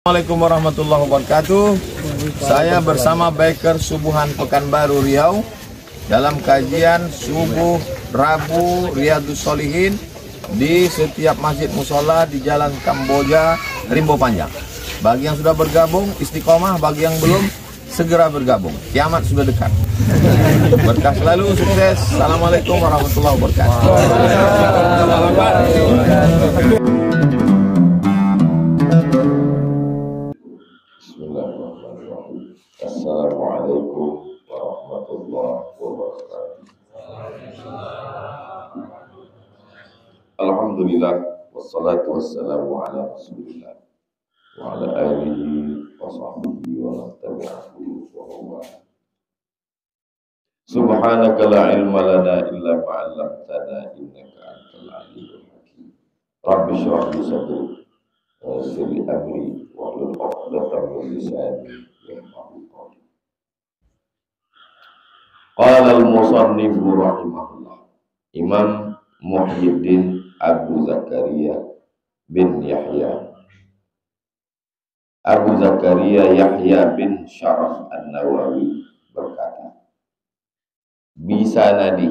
Assalamualaikum warahmatullahi wabarakatuh. Saya bersama Biker Subuhan Pekanbaru Riau dalam kajian subuh Rabu Riyadhus Shalihin di setiap masjid musola di Jalan Kamboja, Rimbo Panjang. Bagi yang sudah bergabung istiqomah, bagi yang belum segera bergabung. Kiamat sudah dekat. Berkah selalu, sukses. Assalamualaikum warahmatullahi wabarakatuh. Bismillahirrahmanirrahim. Assalamualaikum warahmatullahi wabarakatuh. Alhamdulillah, wassalatu wassalamu ala rasulillah wa ala alihi wa sahbihi wa man tabi'ahu wa huwa. Subhanaka la ilma lana illa ma 'allamtana innaka antal alimul hakim. Rabbi shrah li sadri wa yassir li amri wahlul 'uqdatam min lisani yafqahu qawli. Qala al-musannif rahimahullah, Imam Muhyiddin Abu Zakaria bin Yahya Abu Zakaria Yahya bin Syaraf An-Nawawi berkata, bisa nadi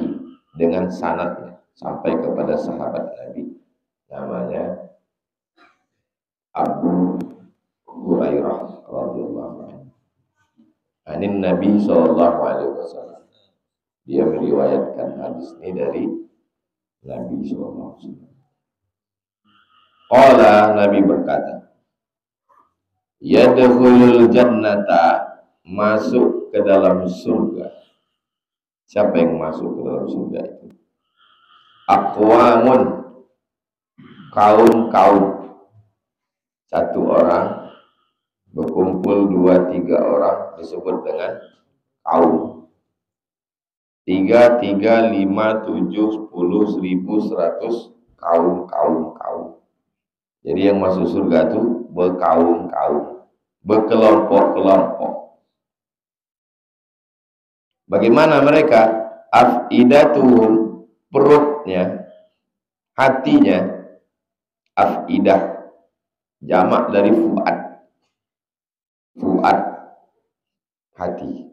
dengan sanadnya sampai kepada sahabat Nabi namanya Abu Hurairah radhiyallahu anhu. Anin Nabi sallallahu alaihi wasallam. Dia meriwayatkan hadis ini dari Nabi sallallahu alaihi wasallam. Qala, Nabi berkata, yadkhulul jannata, masuk ke dalam surga. Siapa yang masuk ke dalam surga itu? Aqwamun, kaum-kaum. Satu orang berkumpul 2-3 orang disebut dengan kaum. 3, 5, 7, 10, 1000, 100 kaum. Jadi yang masuk surga itu berkaum-kaum, berkelompok-kelompok. Bagaimana mereka? Afidatuhum, perutnya, hatinya. Afidah, jamak dari fuad. Fuad, hati.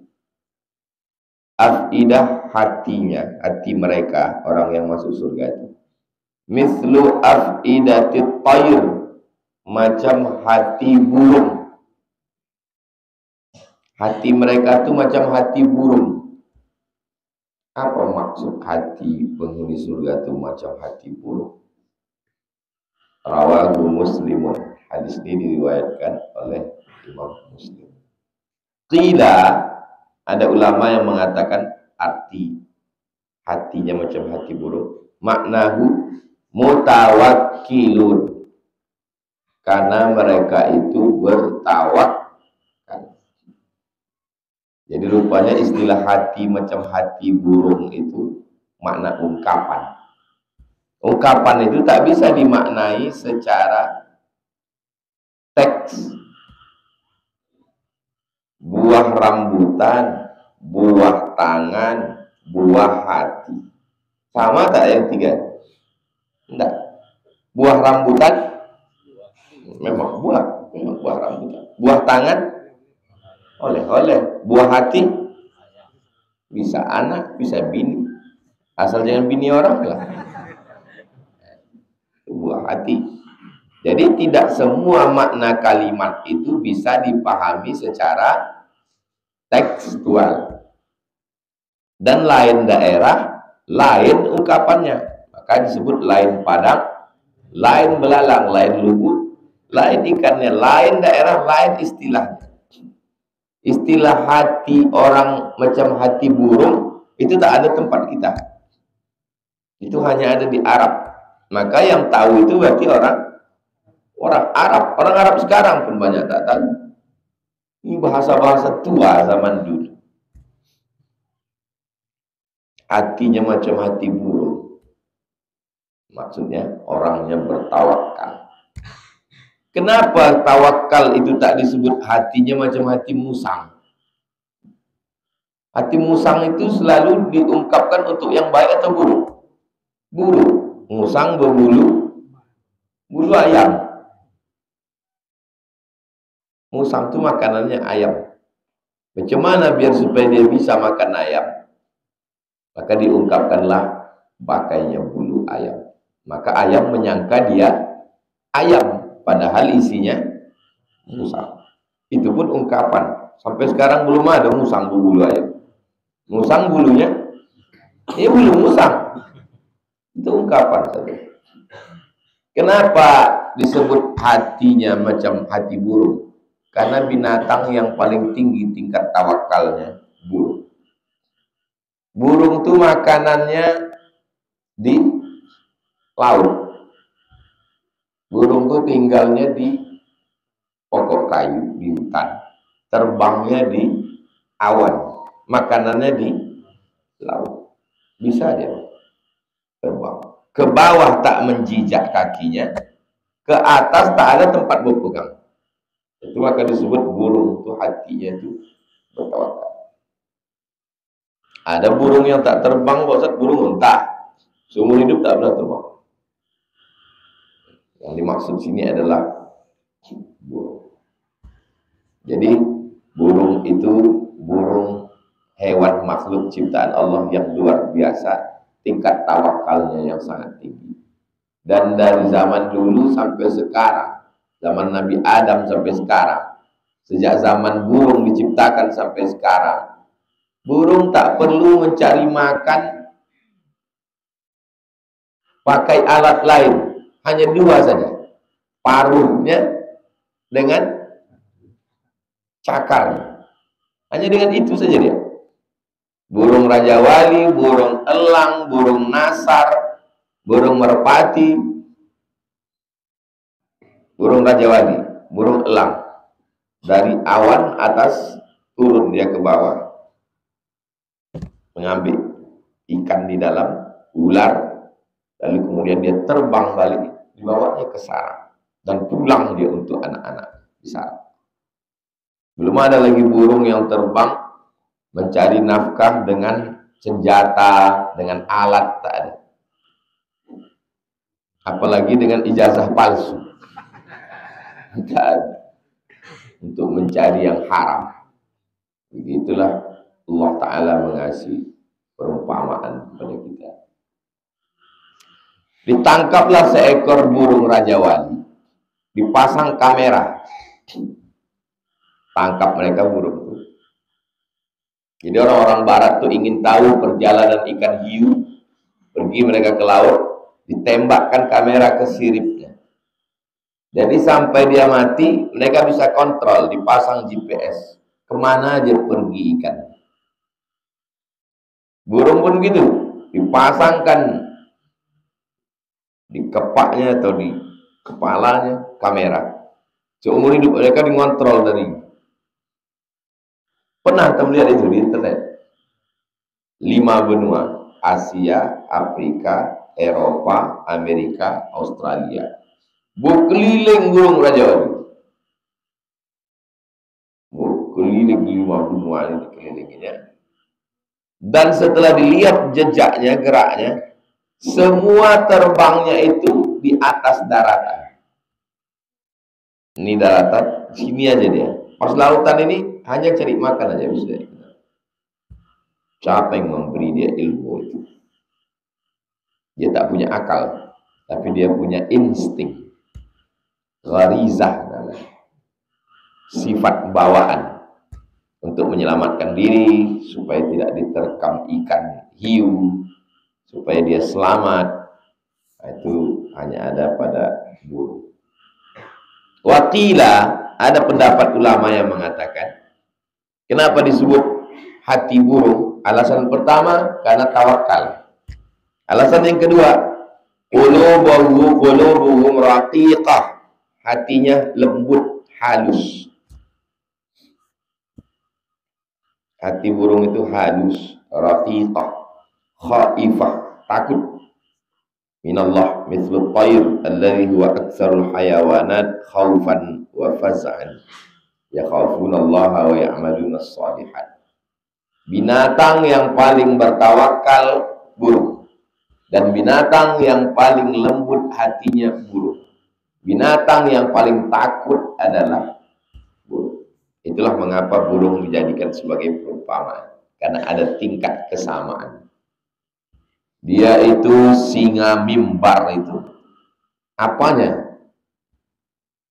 Afidah, hatinya, hati mereka, orang yang masuk surga itu. Mislu afidatit tayr, macam hati burung. Hati mereka itu macam hati burung. Apa maksud hati penghuni surga itu macam hati burung? Rawahu Muslimun. Hadis ini diriwayatkan oleh Imam Muslim. Qila, ada ulama yang mengatakan arti hatinya macam hati burung. Maknahu mutawakkilun, karena mereka itu bertawakal. Jadi rupanya istilah hati macam hati burung itu makna ungkapan. Ungkapan itu tak bisa dimaknai secara teks. Buah rambutan, buah tangan, buah hati. Sama tak yang tiga? Tidak. Buah rambutan memang buah rambutan. Buah tangan oleh. Buah hati bisa anak, bisa bini. Asal jangan bini orang lah. Buah hati. Jadi tidak semua makna kalimat itu bisa dipahami secara tekstual. Dan lain daerah, lain ungkapannya. Maka disebut lain padang, lain belalang, lain lugu, lain ikannya, lain daerah, lain istilahnya. Istilah hati orang macam hati burung itu tak ada tempat kita. Itu hanya ada di Arab. Maka yang tahu itu berarti orang Arab. Orang Arab sekarang pun banyak tak tahu. Ini bahasa-bahasa tua zaman dulu. Hatinya macam hati burung. Maksudnya orang yang bertawakal. Kenapa tawakal itu tak disebut hatinya macam hati musang? Hati musang itu selalu diungkapkan untuk yang baik atau buruk? Buruk. Musang berbulu bulu ayam. Musang itu makanannya ayam. Bagaimana biar supaya dia bisa makan ayam? Maka diungkapkanlah pakainya bulu ayam. Maka ayam menyangka dia ayam, padahal isinya musang. Itu pun ungkapan. Sampai sekarang belum ada musang berbulu ayam. Musang bulunya, ini bulu musang. Itu ungkapan saja. Kenapa disebut hatinya macam hati burung? Karena binatang yang paling tinggi tingkat tawakalnya burung. Burung itu makanannya di laut. Burung itu tinggalnya di pokok kayu, di hutan. Terbangnya di awan. Makanannya di laut. Bisa dia terbang. Ke bawah tak menjijak kakinya. Ke atas tak ada tempat berpegang. Itu maka disebut burung itu hatinya itu bertawakal. Ada burung yang tak terbang, Ustaz, burung unta. Seumur hidup tak pernah terbang. Yang dimaksud sini adalah burung. Jadi burung itu burung hewan makhluk ciptaan Allah yang luar biasa, tingkat tawakalnya yang sangat tinggi. Dan dari zaman dulu sampai sekarang, zaman Nabi Adam sampai sekarang, sejak zaman burung diciptakan sampai sekarang, burung tak perlu mencari makan pakai alat lain, hanya dua saja, paruhnya dengan cakarnya. Hanya dengan itu saja dia. Burung Raja Wali, burung elang, burung nasar, burung merpati, burung Raja Wali, burung elang. Dari awan atas turun dia ke bawah, mengambil ikan di dalam, ular, lalu kemudian dia terbang balik, dibawanya ke sarang, dan pulang dia untuk anak-anak di sarang. Belum ada lagi burung yang terbang mencari nafkah dengan senjata, dengan alat, tak ada. Apalagi dengan ijazah palsu. Tak ada. Untuk mencari yang haram. Begitulah Allah Ta'ala mengasihi perumpamaan kepada kita. Ditangkaplah seekor burung Raja Wali, dipasang kamera, tangkap mereka burung itu. Jadi orang-orang barat tuh ingin tahu perjalanan ikan hiu, pergi mereka ke laut, ditembakkan kamera ke siripnya. Jadi sampai dia mati, mereka bisa kontrol, dipasang GPS. Kemana aja pergi ikan. Burung pun gitu, dipasangkan di kepaknya atau di kepalanya kamera. Seumur hidup mereka dikontrol dari. Pernah kita melihat itu di internet. 5 benua, Asia, Afrika, Eropa, Amerika, Australia. Berkeliling burung Raja Wali. Berkeliling 5 benua ini dikelilinginya. Dan setelah dilihat jejaknya, geraknya, semua terbangnya itu di atas daratan. Ini daratan, sini aja dia. Pas lautan ini hanya cari makan aja bisa. Siapa yang memberi dia ilmu itu? Dia tak punya akal, tapi dia punya insting, gharizah namanya, sifat bawaan untuk menyelamatkan diri supaya tidak diterkam ikan hiu, supaya dia selamat. Nah, itu hanya ada pada burung. Wakila, ada pendapat ulama yang mengatakan, kenapa disebut hati burung? Alasan pertama, karena tawakal. Alasan yang kedua, qulubuhum raqiqah, hatinya lembut, halus. Hati burung itu halus, raqiqah, khaifah, takut. Minallah mithlu tayr alladhi huwa aktsarul hayawanat khaufan wa faz'an yakhafunallaha wa ya'maluna as-salihat. Binatang yang paling bertawakal burung, dan binatang yang paling lembut hatinya burung. Binatang yang paling takut adalah burung. Itulah mengapa burung dijadikan sebagai perumpamaan, karena ada tingkat kesamaan. Dia itu singa mimbar itu. Apanya?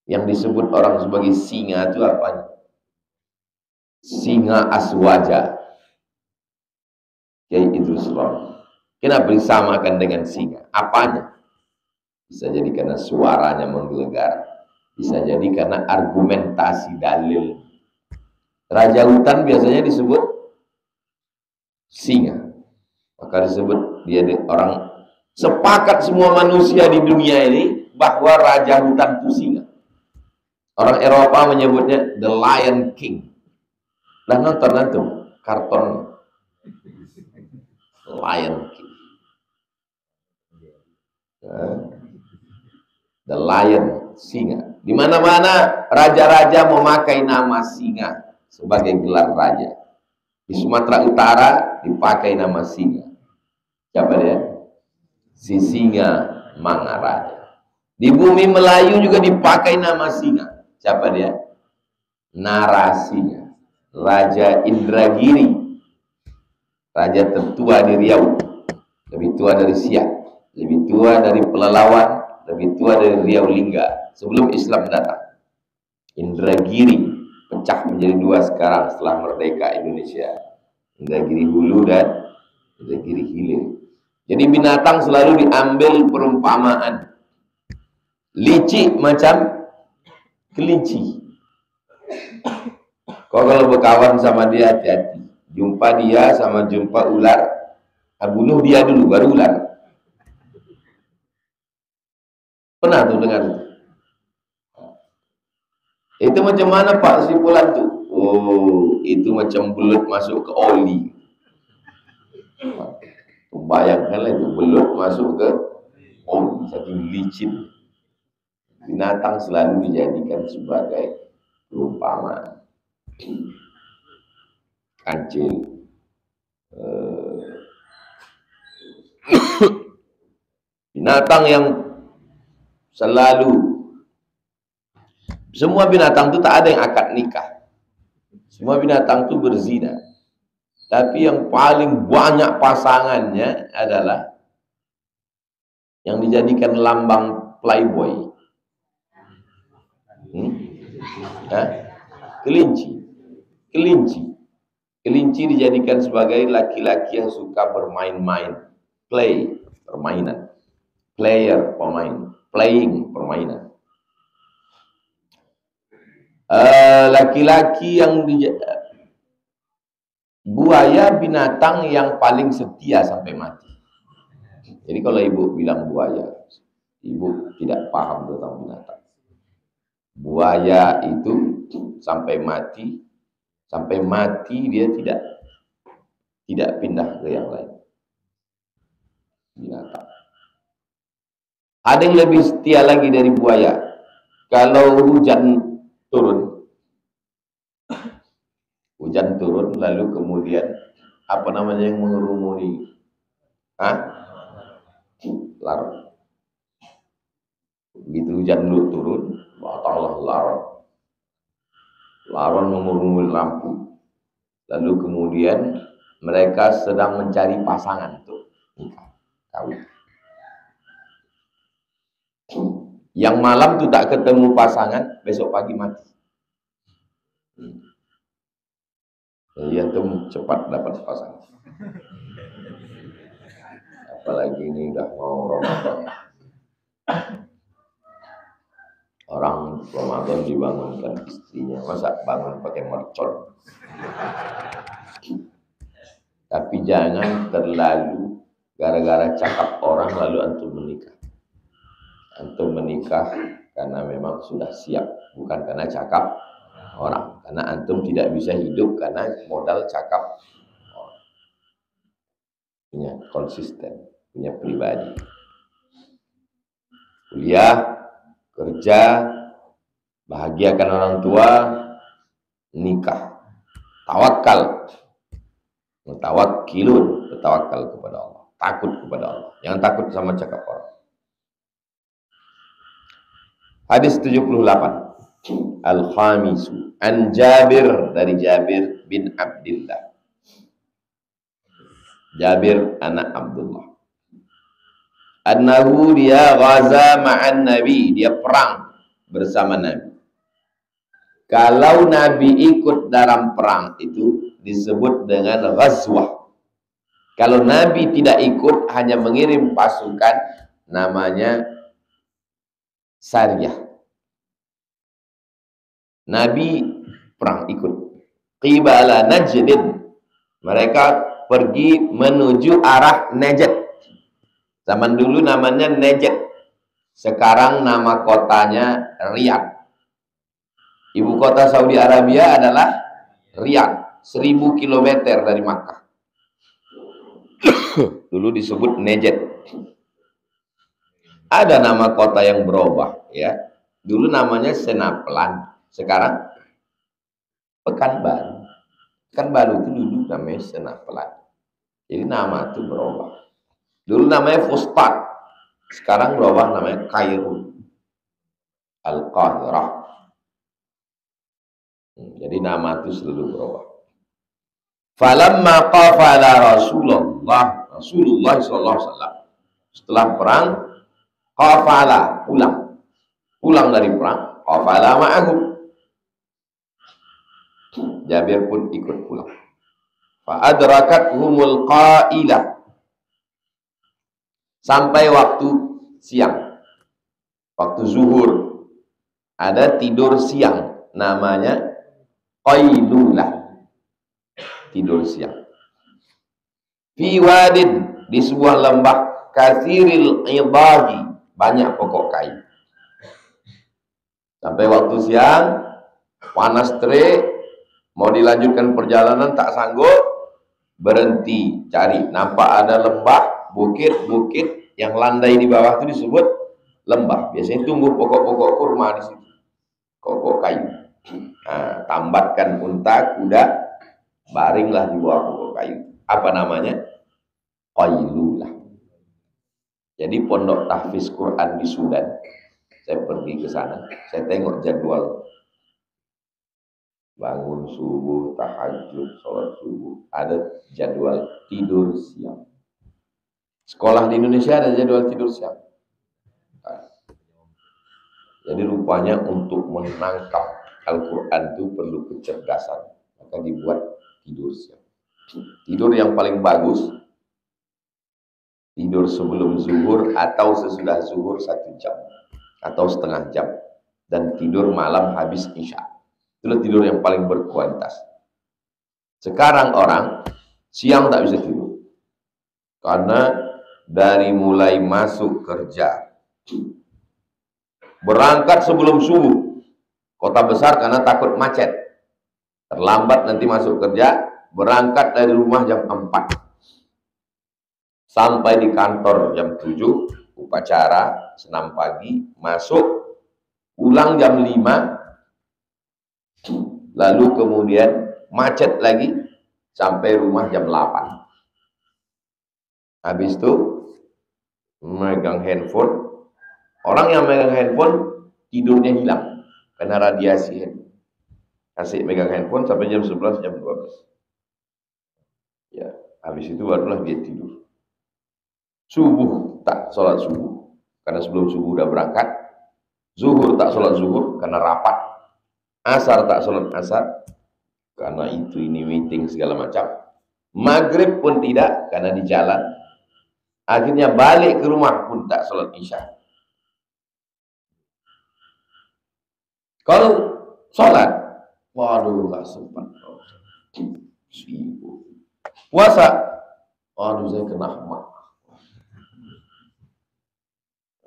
Yang disebut orang sebagai singa itu apanya? Singa aswaja. Kiai Idrus Rom. Kenapa disamakan dengan singa? Apanya? Bisa jadi karena suaranya menggelegar. Bisa jadi karena argumentasi dalil. Raja hutan biasanya disebut singa. Maka disebut dia orang, sepakat semua manusia di dunia ini bahwa raja hutan itu singa. Orang Eropa menyebutnya The Lion King. Nah, nonton antum karton Lion King. The Lion, singa. Di mana-mana raja-raja memakai nama singa sebagai gelar raja. Di Sumatera Utara dipakai nama singa. Siapa dia? Si Singa Mangaraja. Di bumi Melayu juga dipakai nama singa. Siapa dia? Narasinya. Raja Indragiri. Raja tertua di Riau. Lebih tua dari Siak. Lebih tua dari Pelalawan. Lebih tua dari Riau Lingga. Sebelum Islam datang. Indragiri pecah menjadi dua sekarang setelah merdeka Indonesia. Indragiri Hulu dan Indragiri Hilir. Jadi binatang selalu diambil perumpamaan. Licik macam kelinci. Kau kalau berkawan sama dia hati-hati. Jumpa dia sama jumpa ular, bunuh dia dulu baru ular. Pernah tuh dengar itu? Itu macam mana Pak Sipulan tuh? Oh, itu macam belut masuk ke oli. Bayangkanlah itu belut masuk ke oli, saking licin. Binatang selalu dijadikan sebagai perumpamaan. Kancil. Binatang yang selalu, semua binatang itu tak ada yang akad nikah. Semua binatang itu berzina. Tapi yang paling banyak pasangannya adalah yang dijadikan lambang playboy. Kelinci. Kelinci dijadikan sebagai laki-laki yang suka bermain-main. Play, permainan. Player, pemain. Playing, permainan. Laki-laki yang buaya binatang yang paling setia sampai mati. Jadi kalau ibu bilang buaya, ibu tidak paham tentang binatang. Buaya itu sampai mati dia tidak pindah ke yang lain. Binatang. Ada yang lebih setia lagi dari buaya. Kalau hujan turun lalu kemudian apa namanya yang mengerumuni? Larut. Begitu hujan turun, datanglah laron mengerumuni lampu. Lalu kemudian mereka sedang mencari pasangan tuh nikah, kawin. Yang malam tuh tak ketemu pasangan, besok pagi mati. Jadi antum cepat dapat pasangan. Apalagi ini udah mau Ramadan. Orang Ramadan dibangunkan istrinya, masa bangun pakai mercon. Tapi jangan terlalu gara-gara cakap orang lalu antum menikah. Antum menikah karena memang sudah siap, bukan karena cakap orang. Karena antum tidak bisa hidup karena modal cakap orang. Punya konsisten, punya pribadi. Kuliah, kerja, bahagiakan orang tua, nikah, tawakal, mutawakkilun, bertawakal kepada Allah, takut kepada Allah, jangan takut sama cakap orang. Hadis 78. Al-khamisu an Jabir, dari Jabir bin Abdullah. Jabir anak Abdullah. Annahu, dia ghaza ma'an Nabi, dia perang bersama Nabi. Kalau Nabi ikut dalam perang itu disebut dengan ghazwah. Kalau Nabi tidak ikut, hanya mengirim pasukan, namanya sariyah. Nabi perang ikut. Qibala Najdin, mereka pergi menuju arah Najd. Zaman dulu namanya Najd, sekarang nama kotanya Riyadh. Ibu kota Saudi Arabia adalah Riyadh, 1000 km dari Makkah. Dulu disebut Najd. Ada nama kota yang berubah, ya. Dulu namanya Senaplan, sekarang Pekanbaru. Pekanbaru itu dulu namanya Senaplan. Jadi nama itu berubah. Dulu namanya Fustat, sekarang berubah namanya Kairo, Al-Qahirah. Jadi nama itu selalu berubah. Falamma qafala Rasulullah sallallahu alaihi wasallam, setelah perang, qafala, pulang dari perang, qafala ma'ahum, Jabir pun ikut pulang. Fa adrakathumul qailah, sampai waktu siang, waktu zuhur, ada tidur siang, namanya qailulah, tidur siang. Fi wadin, di sebuah lembah, katsiril idahi, banyak pokok kayu. Sampai waktu siang, panas terik, mau dilanjutkan perjalanan tak sanggup, berhenti cari. Nampak ada lembah, bukit-bukit yang landai di bawah itu disebut lembah. Biasanya tumbuh pokok-pokok kurma di situ, pokok kayu. Nah, tambatkan unta, kuda, baringlah di bawah pokok kayu. Apa namanya? Qailulah. Jadi pondok tahfiz Quran di Sudan, saya pergi ke sana, saya tengok jadwal bangun subuh, tahajud, sholat subuh, ada jadwal tidur siang. Sekolah di Indonesia ada jadwal tidur siang. Jadi rupanya untuk menangkap Al-Quran itu perlu kecerdasan, maka dibuat tidur siang. Tidur yang paling bagus, tidur sebelum zuhur atau sesudah zuhur 1 jam atau setengah jam, dan tidur malam habis isya. Itulah tidur yang paling berkualitas. Sekarang orang siang tak bisa tidur, karena dari mulai masuk kerja, berangkat sebelum subuh, kota besar karena takut macet, terlambat nanti masuk kerja, berangkat dari rumah jam 4, sampai di kantor jam 7, upacara senam pagi, masuk, pulang jam 5, lalu kemudian macet lagi sampai rumah jam 8. Habis itu megang handphone. Orang yang megang handphone tidurnya hilang karena radiasi handphone. Asik megang handphone sampai jam 11, jam 12. Ya, habis itu barulah dia tidur. Subuh tak sholat subuh karena sebelum subuh udah berangkat. Zuhur tak sholat zuhur karena rapat. Asar tak sholat asar karena ini meeting segala macam. Maghrib pun tidak karena di jalan. Akhirnya balik ke rumah pun tak sholat isya. Kalau sholat, waduh nggak sempat. Sibuk. Puasa, waduh saya kena mak.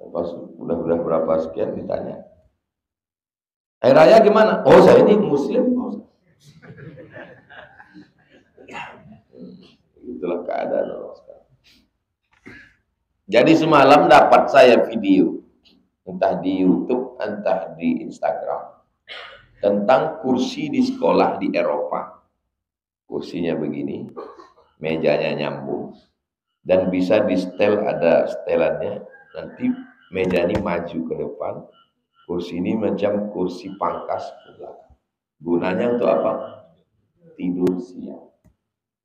Pas udah berapa sekian ditanya, hari raya gimana? Oh saya ini muslim. Itulah keadaan orang sekarang. Jadi semalam dapat saya video, entah di YouTube, entah di Instagram, tentang kursi di sekolah di Eropa. Kursinya begini, mejanya nyambung, dan bisa di setel, ada setelannya. Nanti meja ini maju ke depan, Kursi ini macam kursi pangkas ke belakang. Gunanya untuk apa? Tidur siang.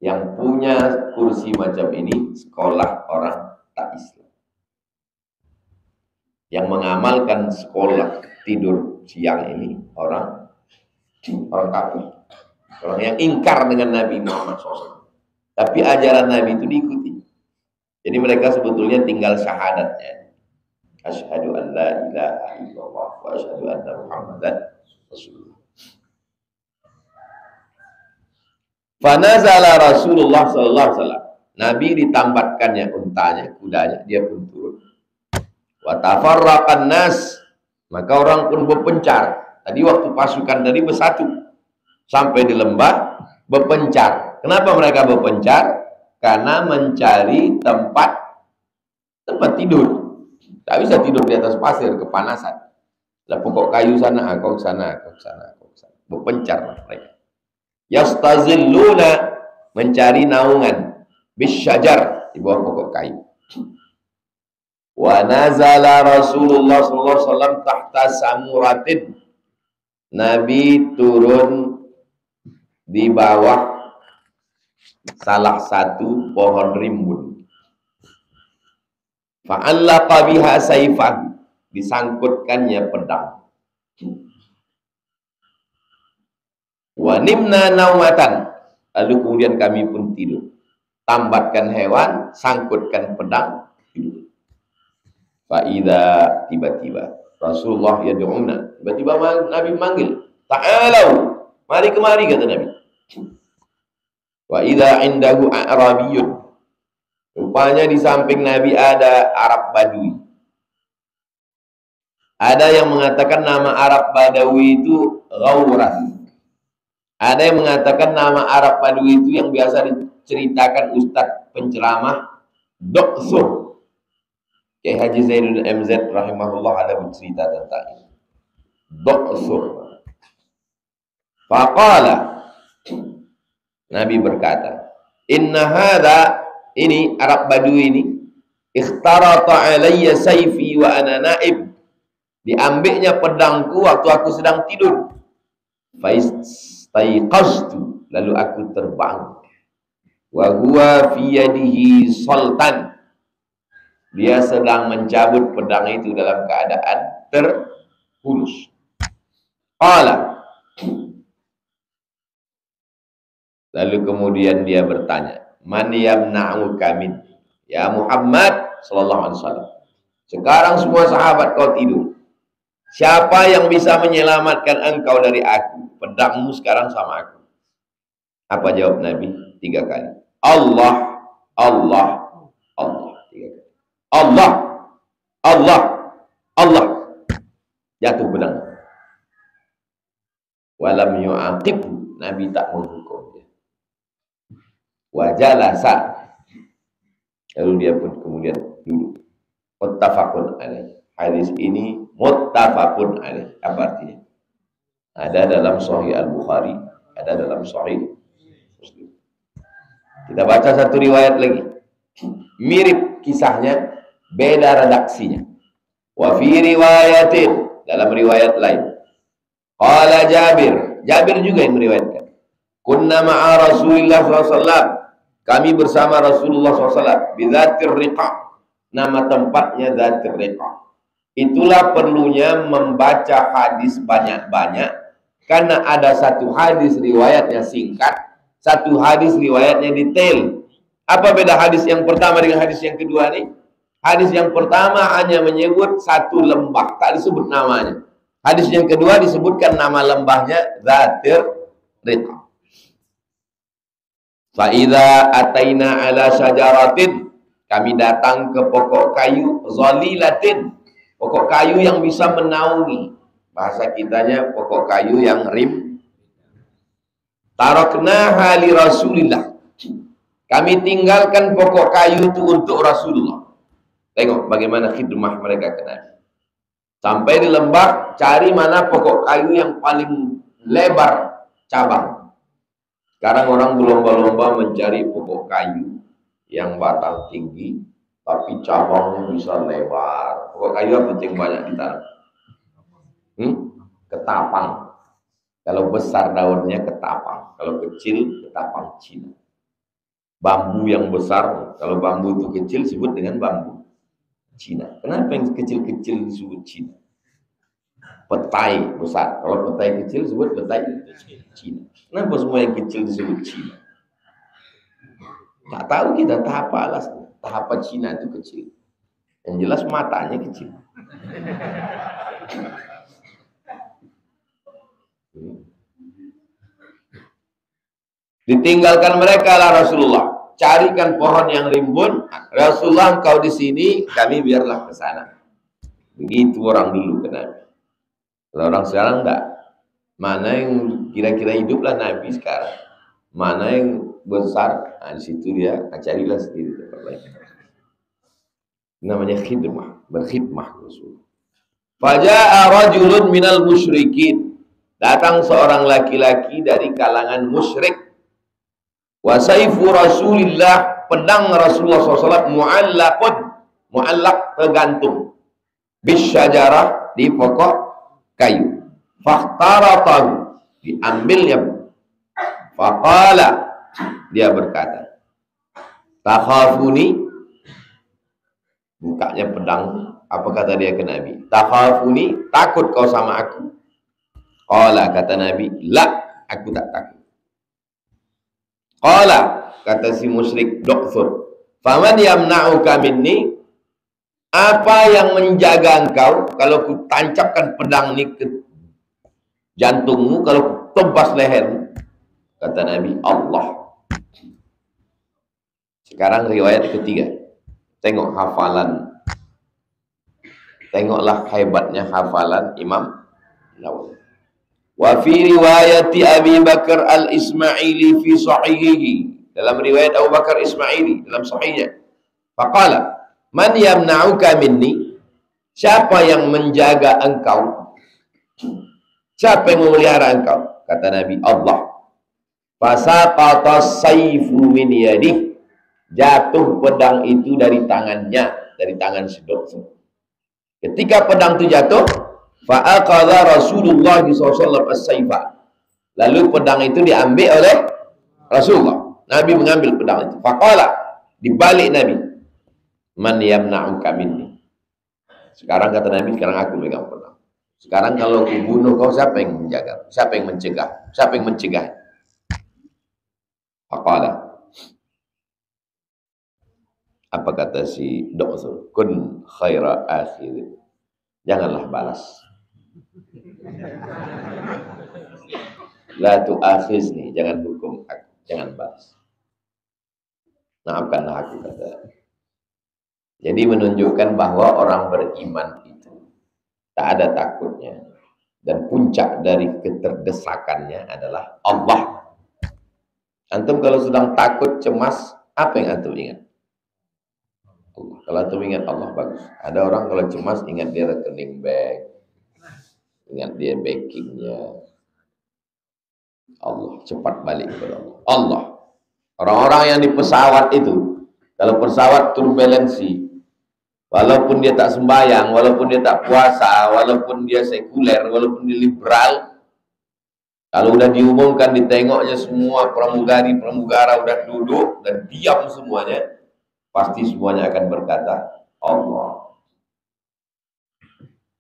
Yang punya kursi macam ini sekolah orang tak Islam. Yang mengamalkan sekolah tidur siang ini orang kafir, orang yang ingkar dengan Nabi Muhammad SAW. Tapi ajaran Nabi itu diikuti. Jadi mereka sebetulnya tinggal syahadatnya. Asyhadu an la ilaha illallah wa asyhadu anna Muhammadan Rasulullah. Fanazala Rasulullah sallallahu alaihi wasallam. Nabi ditambatkannya untanya, kudanya, dia pun turun. Wa tafarraqan nas, maka orang pun berpencar. Tadi waktu pasukan tadi bersatu sampai di lembah berpencar. Kenapa mereka berpencar? Karena mencari tempat tidur. Tak bisa tidur di atas pasir, kepanasan. Lah pokok kayu sana, aku sana, aku sana, aku sana. Berpencar mereka. Yastazilluna, mencari naungan bisyajar, di bawah pokok kayu. Wa nazala Rasulullah sallallahu alaihi wasallam tahta samuratin. Nabi turun di bawah salah satu pohon rimbun. Fa'allaqa biha saifan, disangkutkannya pedang. Wa nimna naumatan, lalu kemudian kami pun tidur. Tambatkan hewan, sangkutkan pedang, tidur. Fa'idha, tiba-tiba Rasulullah yad'una, tiba-tiba Nabi manggil, ta'alau, mari kemari, kata Nabi. Wa idza indahu a'rabiyun, rupanya di samping Nabi ada Arab Badui. Ada yang mengatakan nama Arab Badawi itu Ghauras. Ada yang mengatakan nama Arab Badui itu yang biasa diceritakan Ustadz penceramah Doksur. Kiai Haji Zainul MZ rahimahullah ada bercerita tentang ini. Doksur. Faqala, Nabi berkata, inna hadha, ini Arab Badui ini, ikhtarata alayya sayfi wa ana naib, diambilnya pedangku waktu aku sedang tidur. Faistaiqaztu, lalu aku terbang. Wa huwa fi yadihi sultan, dia sedang mencabut pedang itu dalam keadaan terhunus. Qala, lalu kemudian dia bertanya, man yamna'uka min, ya Muhammad sallallahu alaihi wasallam, sekarang semua sahabat kau tidur, siapa yang bisa menyelamatkan engkau dari aku? Pedangmu sekarang sama aku. Apa jawab Nabi? 3 kali. Allah, Allah, Allah. 3 kali. Allah, Allah, Allah. Jatuh pedang. Walam yu'aqib, Nabi tak menghukum dia. Wajalasa, lalu dia pun kemudian duduk. Muttafaqun alaih. Hadis ini muttafaqun alaih. Apa artinya? Ada dalam Sahih Al-Bukhari, ada dalam Sahih Muslim. Kita baca satu riwayat lagi. Mirip kisahnya, beda redaksinya. Wa fi riwayatin, dalam riwayat lain. Qala Jabir, Jabir juga yang meriwayatkan. Kunna ma'a Rasulillah SAW, kami bersama Rasulullah SAW. Bidzatir riqa, nama tempatnya Dzatir Riqa. Itulah perlunya membaca hadis banyak-banyak, karena ada satu hadis riwayatnya singkat, satu hadis riwayatnya detail. Apa beda hadis yang pertama dengan hadis yang kedua nih? Hadis yang pertama hanya menyebut satu lembah, tak disebut namanya. Hadis yang kedua disebutkan nama lembahnya Dzatir Riqa. Fa idza ataina ala syajaratin, kami datang ke pokok kayu zalilatin, pokok kayu yang bisa menaungi. Bahasa kitanya pokok kayu yang rim. Taraknaha li Rasulillah, kami tinggalkan pokok kayu itu untuk Rasulullah. Tengok bagaimana khidmah mereka ke Nabi. Sampai di lembah, cari mana pokok kayu yang paling lebar cabang. Sekarang orang berlomba-lomba mencari pokok kayu yang batang tinggi, tapi cabangnya bisa lebar. Pokok kayu apa yang banyak ditanam? ketapang. Kalau besar daunnya ketapang, kalau kecil ketapang Cina. Bambu yang besar, kalau bambu itu kecil disebut dengan bambu Cina. Kenapa yang kecil-kecil disebut Cina? Petai besar, kalau petai kecil disebut petai Cina. Kenapa semua yang kecil disebut Cina? Tak tahu kita tahap alasnya. Tahap Cina itu kecil. Yang jelas matanya kecil. Ditinggalkan mereka lah Rasulullah. Carikan pohon yang rimbun. Rasulullah, engkau di sini, kami biarlah ke sana. Begitu orang dulu ke Nabi. Kalau orang sekarang enggak. Mana yang kira-kira hiduplah Nabi sekarang. Mana yang besar, nah, di situ dia carilah sendiri tempat lain. Namanya khidmah, berkhidmah Rasulullah. Faja'a rajulun minal musyrikin. Datang seorang laki-laki dari kalangan musyrik. Wa saifu Rasulillah, pedang Rasulullah SAW mu'allaq tergantung bisyajarah, di pokok kayu. Fakhtaratahu, diambilnya. Faqala, dia berkata, takhafuni, bukanya pedang. Apa kata dia ke Nabi? Takhafuni, takut kau sama aku? Qala, kata Nabi, la, aku tak takut. Qala, kata si musyrik, doktor, faman yamna'uka minni, apa yang menjaga engkau kalau ku tancapkan pedang ini ke jantungmu, kalau ku tebas lehermu? Kata Nabi, Allah. Sekarang riwayat ketiga. Tengok hafalan. Tengoklah hebatnya hafalan Imam Nawawi. Wa fi riwayati Abi Bakar al-Ismaili fi sahihihi. Dalam riwayat Abu Bakar Ismaili dalam sahihnya. Faqala, man yamna'uka minni? Siapa yang menjaga engkau? Siapa yang memelihara engkau? Kata Nabi, Allah. Fasaqata sayfu min yadih. Jatuh pedang itu dari tangannya, dari tangan si dokter. Ketika pedang itu jatuh, fa'aqadha Rasulullah SAW as-sayfa. Lalu pedang itu diambil oleh Rasulullah. Nabi mengambil pedang itu. Faqala, dibalik Nabi, man yamna'uka minni. Sekarang kata Nabi, sekarang aku megang pedang. Sekarang kalau aku bunuh kau, siapa yang menjaga? Siapa yang mencegah? Siapa yang mencegah? Faqala, apa kata si dokter? Kun khaira akhir. Janganlah balas. La tu'akhizni, jangan hukum aku, jangan balas. Maafkanlah aku, kata. Jadi menunjukkan bahwa orang beriman itu tak ada takutnya, dan puncak dari keterdesakannya adalah Allah. Antum kalau sedang takut, cemas, apa yang antum ingat? Allah. Kalau antum ingat Allah, bagus. Ada orang kalau cemas ingat dia rekening bank, ingat dia bankingnya. Allah, cepat balik kepada Allah. Allah. Orang-orang yang di pesawat itu, kalau pesawat turbulensi, walaupun dia tak sembahyang, walaupun dia tak puasa, walaupun dia sekuler, walaupun dia liberal, kalau udah diumumkan, ditengoknya semua pramugara udah duduk dan diam semuanya, pasti semuanya akan berkata Allah.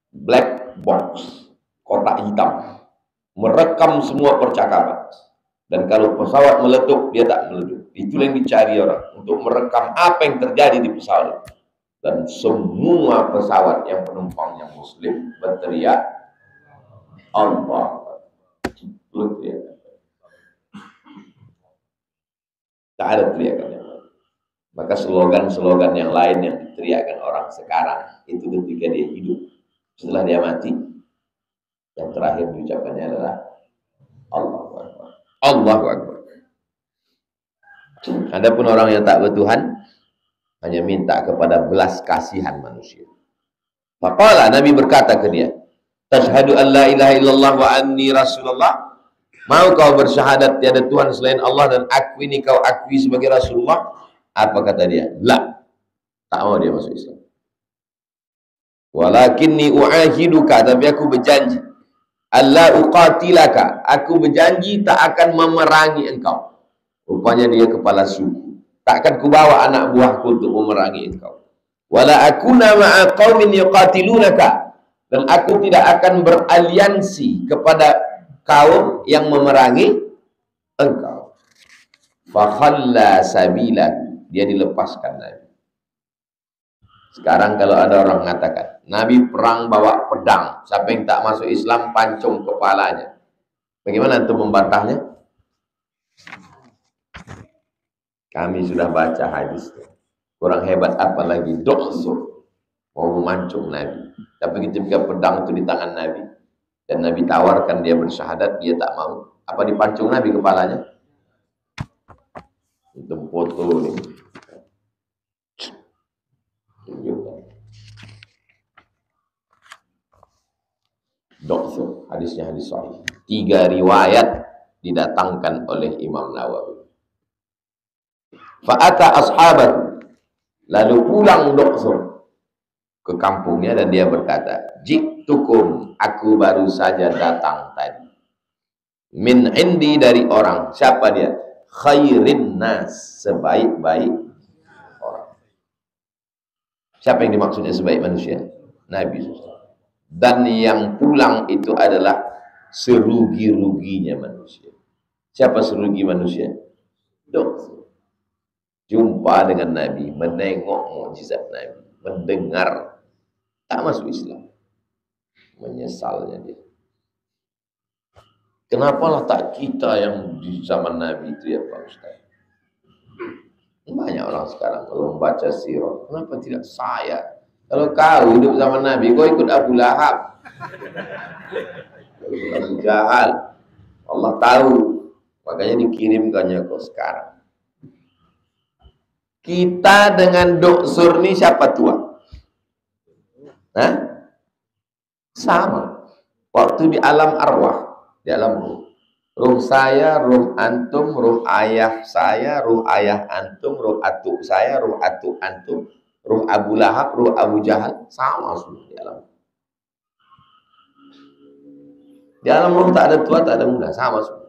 Black box, kotak hitam, merekam semua percakapan. Dan kalau pesawat meletup, dia tak meletup. Itulah yang dicari orang, untuk merekam apa yang terjadi di pesawat. Dan semua pesawat yang penumpangnya muslim berteriak Allah. Tak ada teriakan yang lain. Maka slogan-slogan yang lain yang diteriakkan orang sekarang itu ketika dia hidup. Setelah dia mati, yang terakhir diucapkannya adalah Allahu Akbar. Allahu Akbar. Adapun orang yang tak bertuhan hanya minta kepada belas kasihan manusia. Faqala, Nabi berkata ke dia, Tashhadu an la ilaha illallah wa anni Rasulullah. Mau kau bersyahadat tiada Tuhan selain Allah dan aku ini kau akui sebagai Rasulullah? Apa kata dia? La. Tak mau dia masuk Islam. Walakinni u'ahiduka, tapi aku berjanji alla uqatilaka, aku berjanji tak akan memerangi engkau. Rupanya dia kepala suku. Tak akan kubawa anak buahku untuk memerangi engkau. Wala akuna ma'a qaumin yuqatilunaka, dan aku tidak akan beraliansi kepada kaum yang memerangi engkau. Fa khalla sabila, dia dilepaskan Nabi. Sekarang kalau ada orang mengatakan Nabi perang bawa pedang, siapa yang tak masuk Islam pancung kepalanya, bagaimana untuk membantahnya? Kami sudah baca hadisnya. Kurang hebat apa lagi doksur mau memancung Nabi. Tapi ketika pedang itu di tangan Nabi dan Nabi tawarkan dia bersyahadat, dia tak mau. Apa dipancung Nabi kepalanya? Itu foto nih. Doksur, hadisnya hadis sahih. 3 riwayat didatangkan oleh Imam Nawawi. Fa'ata ashabahu, lalu pulang Doksur ke kampungnya dan dia berkata, jiktukum, aku baru saja datang tadi. Min indi, dari orang. Siapa dia? Khairin nas, sebaik-baik orang. Siapa yang dimaksudnya sebaik manusia? Nabi SAW. Dan yang pulang itu adalah serugi-ruginya manusia. Siapa serugi manusia? Doksur. Jumpa dengan Nabi, menengok mukjizat Nabi, mendengar, tak masuk Islam. Menyesalnya dia. Kenapalah tak kita yang di zaman Nabi itu ya Pak Ustaz? Banyak orang sekarang kalau membaca sirah, kenapa tidak saya? Kalau kau hidup zaman Nabi, kau ikut Abu Lahab, Abu Jahal. Allah tahu, makanya dikirimkannya kau sekarang. Kita dengan Doksur ini siapa tua? Hah? Sama. Waktu di alam arwah, di alam ruh. Ruh saya, ruh antum, ruh ayah saya, ruh ayah antum, ruh atuk saya, ruh atuk antum, ruh Abu Lahab, ruh Abu Jahal, sama semua di alam. Di alam ruh tak ada tua, tak ada muda, sama semua.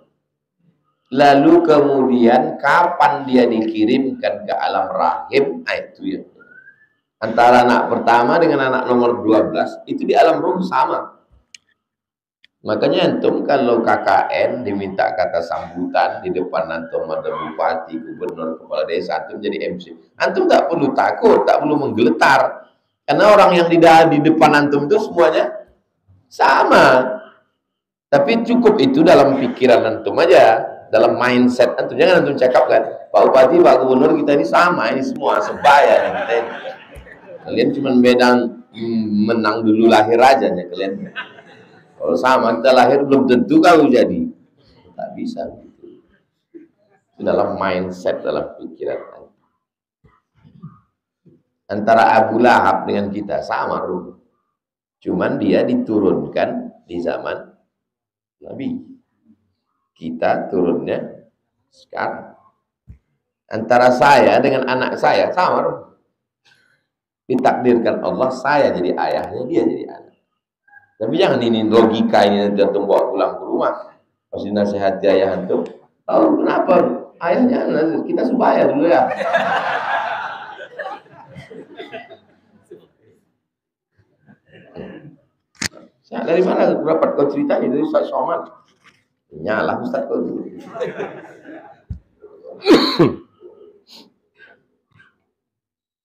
Lalu kemudian kapan dia dikirimkan ke alam rahim? Itu ya. Antara anak pertama dengan anak nomor 12 itu di alam ruh sama. Makanya antum kalau KKN diminta kata sambutan di depan antum ada bupati, gubernur, kepala desa, antum jadi MC. Antum tak perlu takut, tak perlu menggeletar. Karena orang yang di depan antum itu semuanya sama. Tapi cukup itu dalam pikiran antum aja, dalam mindset antum. Jangan antum cakap kan, Pak Bupati, Pak Gubernur, kita ini sama, ini semua sebaya. Kalian cuma beda menang dulu lahir aja ya kalian. Kalau sama kita lahir belum tentu kau jadi. Tak bisa gitu. Dalam mindset, dalam pikiran. Antara Abu Lahab dengan kita sama ruh. Cuman dia diturunkan di zaman Nabi. Kita turunnya sekarang. Antara saya dengan anak saya sama ruh. Ditakdirkan Allah saya jadi ayahnya, dia jadi anak. Tapi jangan ini logika ini nanti antum bawa pulang ke rumah. Pasti nasihati ayah antum. Oh, kenapa? Ayahnya kita sebaya dulu ya. Saya dari mana dapat kau cerita itu Ustaz Somad? Nyalah Ustaz kau dulu.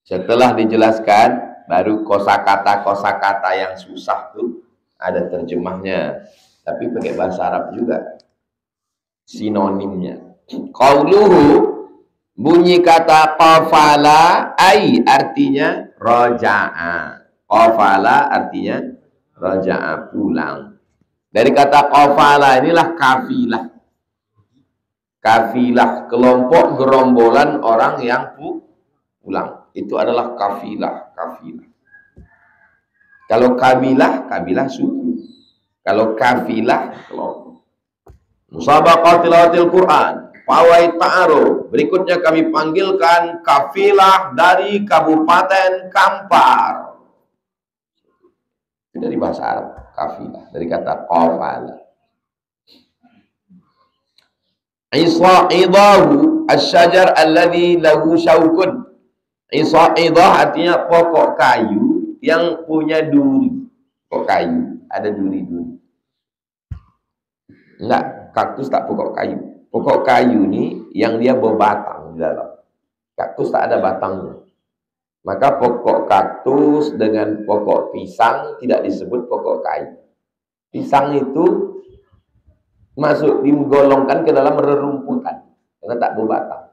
Setelah dijelaskan, baru kosakata yang susah tuh ada terjemahnya, tapi pakai bahasa Arab juga. Sinonimnya. Qauluhu, bunyi kata qafala ai artinya raja'a. Qafala artinya raja'a, pulang. Dari kata qafala inilah kafilah. Kafilah, kelompok gerombolan orang yang pulang. Itu adalah kafilah, kafilah. Kalau kabilah, kabilah suku. Kalau kafilah, kelompok. Musabaqah tilawatil Quran, pawai ta'aruf. Berikutnya kami panggilkan kafilah dari Kabupaten Kampar. Itu dari bahasa Arab, kafilah, dari kata qafala. Isa'idahu asyajar alladhi lahu syaukun. Isa'idah artinya pokok kayu yang punya duri. Pokok kayu ada duri-duri. Enggak, kaktus tak pokok kayu. Pokok kayu ini yang dia berbatang di dalam. Kaktus tak ada batangnya. Maka pokok kaktus dengan pokok pisang tidak disebut pokok kayu. Pisang itu masuk digolongkan ke dalam rerumputan karena tak berbatang.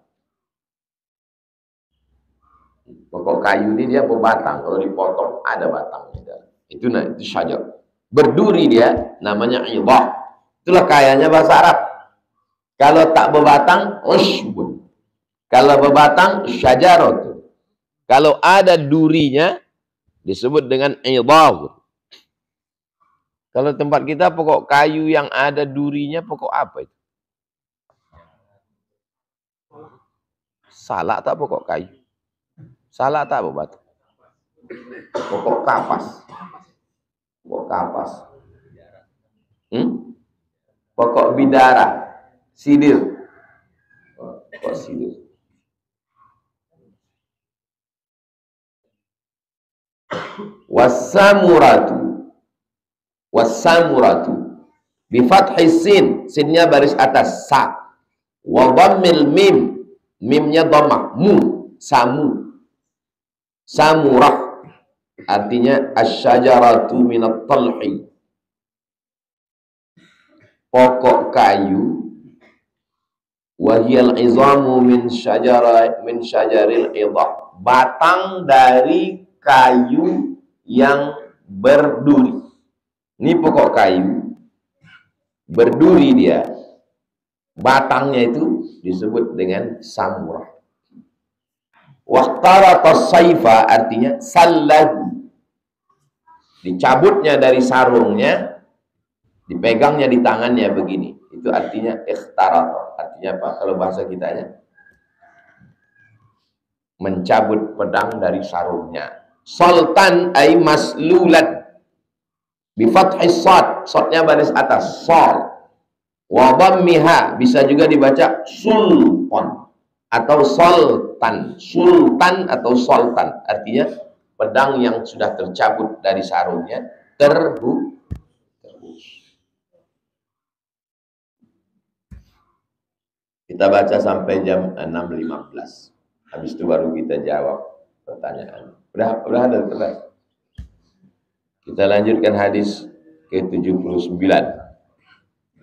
Pokok kayu ini dia berbatang, kalau dipotong ada batangnya. Itu syajar. Berduri dia, namanya idah. Itulah kayanya bahasa Arab. Kalau tak berbatang, ushbun. Kalau berbatang, syajaratu. Kalau ada durinya, disebut dengan idah. Kalau tempat kita pokok kayu yang ada durinya, pokok apa itu? Salak tak pokok kayu? Salak tak berbatang? Pokok kapas. Pokok kapas. Pokok bidara. Sidir. Pokok sidir. Wasamuratu. Wasamuratu bi fathis sin, sinnya baris atas sa, wa dhammil mim, mimnya dhammah, mu, samu. Samurah artinya asyajaratu minat talhi, pokok kayu. Wahiyal izamu min syajaril idah, batang dari kayu yang berduri. Ini pokok kayu berduri dia, batangnya itu disebut dengan samurah. Waqtaratas saifa artinya sallahu, dicabutnya dari sarungnya, dipegangnya di tangannya begini. Itu artinya ikhtarata. Artinya apa? Kalau bahasa kitanya, mencabut pedang dari sarungnya. Sultan ay maslulan. Bifathis sad, sadnya baris atas, sol. Wa dhammiha, bisa juga dibaca sultan atau sultan. Sultan atau sultan artinya pedang yang sudah tercabut dari sarungnya, terhus. Kita baca sampai jam 6.15. Habis itu baru kita jawab pertanyaan. Udah ada terus. Kita lanjutkan hadis ke-79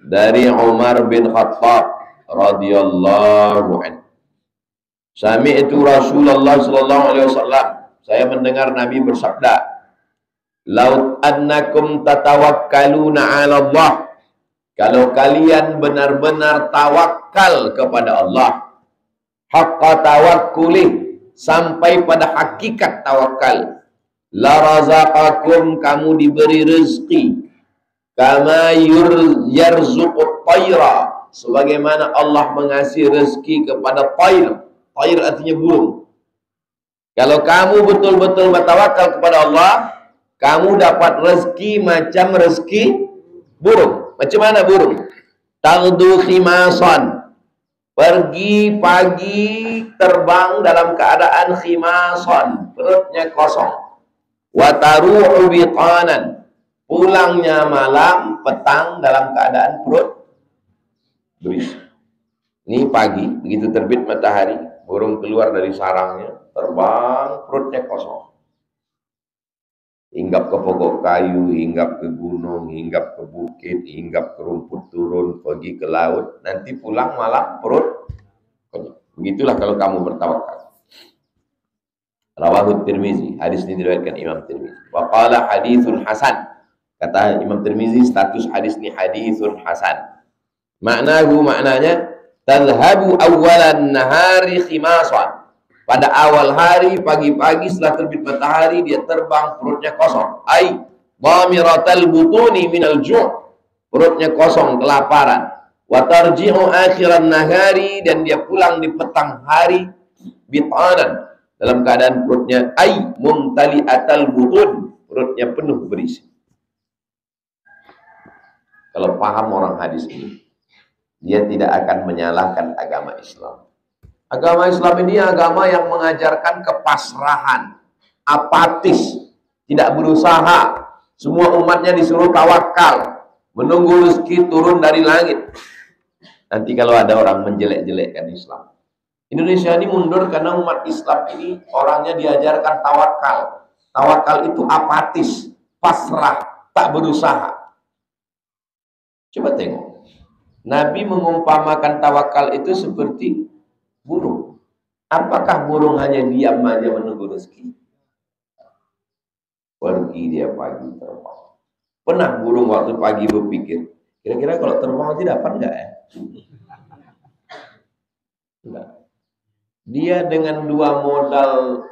dari Umar bin Khattab radhiyallahu anhu. Sami'tu Rasulullah sallallahu alaihi wasallam, saya mendengar Nabi bersabda, "Laut annakum tatawakkaluna 'ala Allah." Kalau kalian benar-benar tawakal kepada Allah, haqqa tawakkuli, sampai pada hakikat tawakal, la razaqakum, kamu diberi rezeki, kama yarzuqut tayra, sebagaimana Allah mengasih rezeki kepada tayr. Tayr artinya burung. Kalau kamu betul-betul bertawakal kepada Allah, kamu dapat rezeki macam rezeki burung. Macam mana burung? Taghdu khimasan, pergi pagi terbang dalam keadaan khimasan, perutnya kosong. Wa taruhu biqanan, pulangnya malam, petang dalam keadaan perut berisi. Ini pagi, begitu terbit matahari, burung keluar dari sarangnya, terbang, perutnya kosong. Hinggap ke pokok kayu, hinggap ke gunung, hinggap ke bukit, hinggap ke rumput turun, pergi ke laut, nanti pulang malam perut kenyang. Begitulah kalau kamu bertawakal. Rawahu Tirmizi, hadis ini diriwayatkan Imam Tirmizi. Wa qala haditsun hasan, kata Imam Tirmizi, status hadis ini haditsun hasan. Maknanya tadhhabu awwalan nahari khimasan, pada awal hari, pagi-pagi setelah terbit matahari, dia terbang, perutnya kosong. Ai dhamiratal butuni minal ju', perutnya kosong, kelaparan. Wa tarji'u akhiran nahari, dan dia pulang di petang hari, bitanan, dalam keadaan perutnya ai mumtali'atal butun, perutnya penuh berisi. kalau paham orang hadis ini, dia tidak akan menyalahkan agama Islam. Agama Islam ini agama yang mengajarkan kepasrahan, apatis, tidak berusaha. Semua umatnya disuruh tawakal, menunggu rezeki turun dari langit. Nanti kalau ada orang menjelek-jelekkan Islam, Indonesia ini mundur karena umat Islam ini orangnya diajarkan tawakal. Tawakal itu apatis, pasrah, tak berusaha. Coba tengok, Nabi mengumpamakan tawakal itu seperti burung. Apakah burung hanya diam aja menunggu rezeki? Pergi dia pagi terbang. Pernah burung waktu pagi berpikir, kira-kira kalau terbang nanti dapat enggak ya? Enggak. Dia dengan dua modal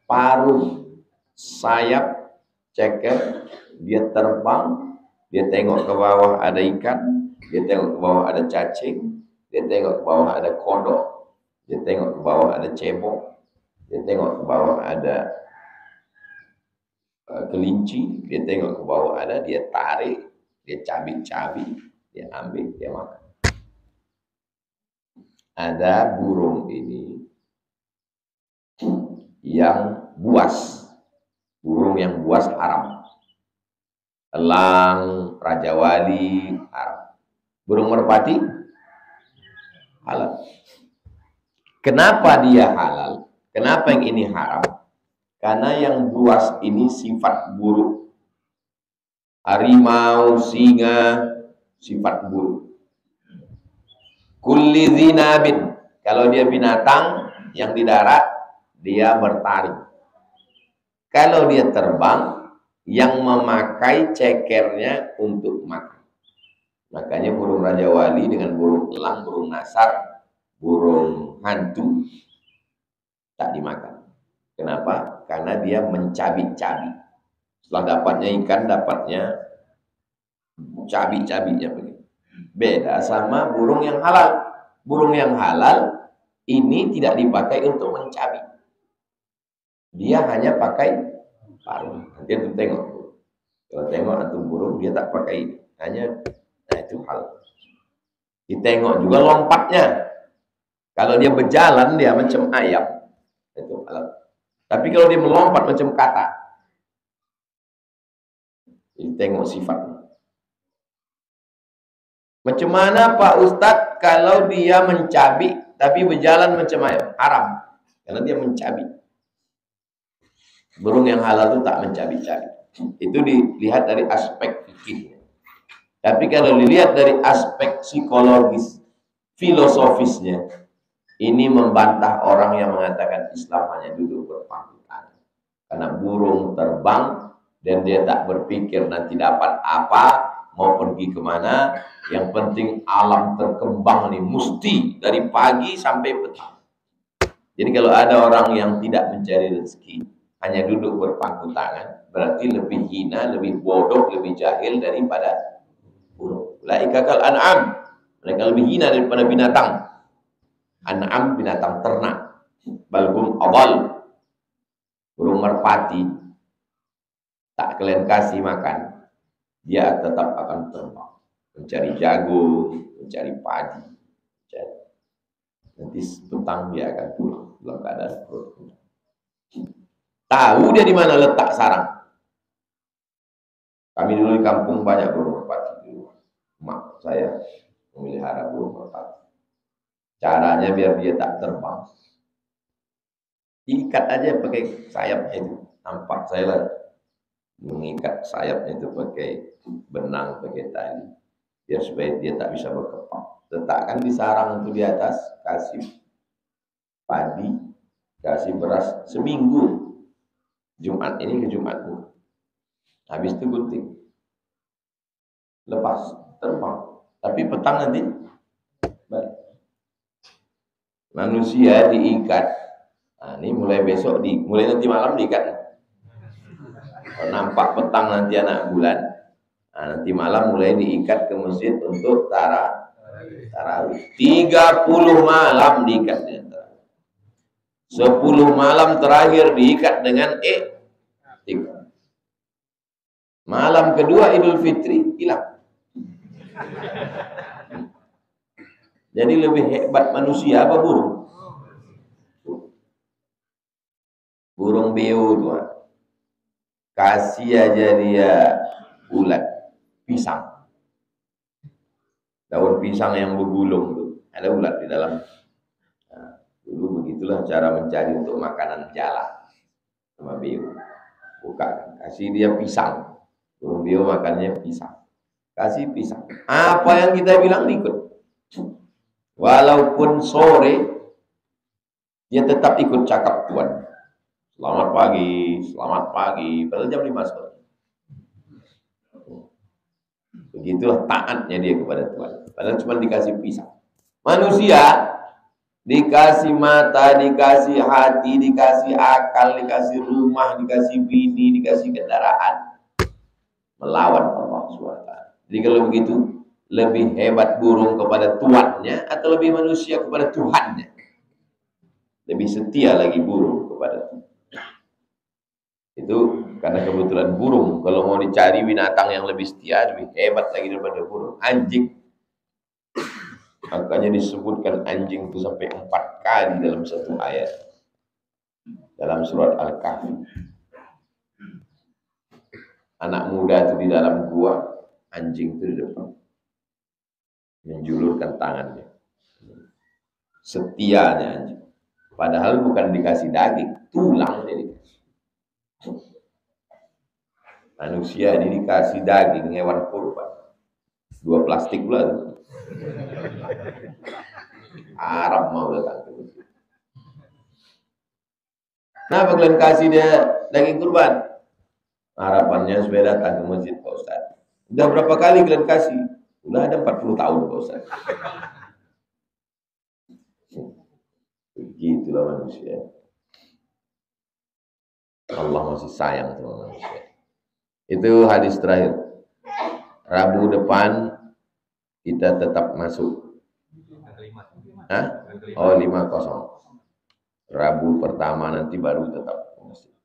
paruh, sayap, ceker, dia terbang, dia tengok ke bawah ada ikan, dia tengok ke bawah ada cacing, dia tengok ke bawah ada kodok, dia tengok ke bawah ada cebok, dia tengok ke bawah ada kelinci, dia tengok ke bawah ada, dia tarik, dia cabik-cabik, dia ambil, dia makan. Ada burung ini yang buas. Burung yang buas haram. Elang, raja wali haram. Burung merpati halal. Kenapa dia halal? Kenapa yang ini haram? Karena yang buas ini sifat buruk. Harimau, singa, sifat buruk. Kulli dzinabin, kalau dia binatang yang di darat, dia bertaring. Kalau dia terbang, yang memakai cekernya untuk makan. Makanya burung raja wali dengan burung elang, burung nasar, burung hantu tak dimakan. Kenapa? Karena dia mencabik-cabik. Setelah dapatnya ikan, dapatnya cabik-cabiknya begitu. Beda sama burung yang halal. Burung yang halal ini tidak dipakai untuk mencabik. Dia hanya pakai paruh. Nanti itu tengok. Kalau tengok atau burung dia tak pakai ini. Hanya, nah itu halal. Ditengok juga lompatnya. Kalau dia berjalan dia macam ayam. Itu halal. Tapi kalau dia melompat macam katak, ditengok sifatnya. Macam mana Pak Ustadz kalau dia mencabik tapi berjalan macam ayam? Haram. Karena dia mencabik. Burung yang halal itu tak mencabik-cabik. Itu dilihat dari aspek fikih. Tapi kalau dilihat dari aspek psikologis, filosofisnya, ini membantah orang yang mengatakan Islam hanya duduk berpangku tangan. Karena burung terbang dan dia tak berpikir nanti dapat apa, mau pergi kemana. Yang penting alam terkembang nih, mesti dari pagi sampai petang. Jadi kalau ada orang yang tidak mencari rezeki, hanya duduk berpangku tangan, berarti lebih hina, lebih bodoh, lebih jahil daripada burung. Laika kal an'am, mereka lebih hina daripada binatang. An'am binatang ternak, balhum adal. Burung merpati tak kalian kasih makan, dia tetap akan terbang, mencari jagung, mencari padi, mencari. Nanti petang dia akan pulang dalam keadaan perut. Tahu dia di mana letak sarang. Kami dulu di kampung banyak burung merpati di rumah. Mak saya memelihara burung merpati. Caranya biar dia tak terbang, ikat aja pakai sayapnya itu. Nampak saya lah mengikat sayapnya itu pakai benang, pakai tali, biar supaya dia tak bisa berkepang. Letakkan di sarang itu di atas, kasih padi, kasih beras seminggu. Jumat ini ke Jumat itu. Habis itu gunting, lepas, terbang. Tapi petang nanti balik. Manusia diikat. Nah, ini mulai besok, mulai nanti malam diikat. Nampak petang nanti anak bulan. Nah, nanti malam mulai diikat ke masjid untuk tarawih. 30 malam diikatnya. 10 malam terakhir diikat dengan malam kedua Idul Fitri hilang. Jadi lebih hebat manusia apa burung? Burung beo tuh, kasih aja dia ulat pisang, daun pisang yang bergulung tuh, ada ulat di dalam. Nah, dulu begitulah cara mencari untuk makanan jala sama beo. Bukan, kasih dia pisang, burung beo makannya pisang, kasih pisang. Apa yang kita bilang ikut. Walaupun sore, dia tetap ikut cakap Tuhan. Selamat pagi, padahal jam 5 sore. Begitulah taatnya dia kepada Tuhan. Padahal cuma dikasih pisang. Manusia, dikasih mata, dikasih hati, dikasih akal, dikasih rumah, dikasih bini, dikasih kendaraan. Melawan Allah SWT. Jadi kalau begitu, lebih hebat burung kepada tuannya atau lebih manusia kepada Tuhannya? Lebih setia lagi burung kepada Tuhan. Itu karena kebetulan burung, kalau mau dicari binatang yang lebih setia, lebih hebat lagi daripada burung. Anjing. Makanya disebutkan anjing itu sampai 4 kali dalam satu ayat. Dalam surat Al-Kahfi. Anak muda itu di dalam gua, anjing itu di depan. Menjulurkan tangannya. Setianya anjing. Padahal bukan dikasih daging, tulang dia dikasih. Manusia ini dikasih daging hewan kurban. 2 plastik pula. Arab mau datang ke masjid. Kenapa kalian kasih dia daging kurban? Harapannya supaya datang ke masjid Pak Ustaz. Udah berapa kali kalian kasih? Udah ada 40 tahun Pak Ustaz. Begitulah manusia. Allah masih sayang sama manusia. Itu hadis terakhir. Rabu depan kita tetap masuk. Hah? Oh 50. Rabu pertama nanti baru tetap masuk.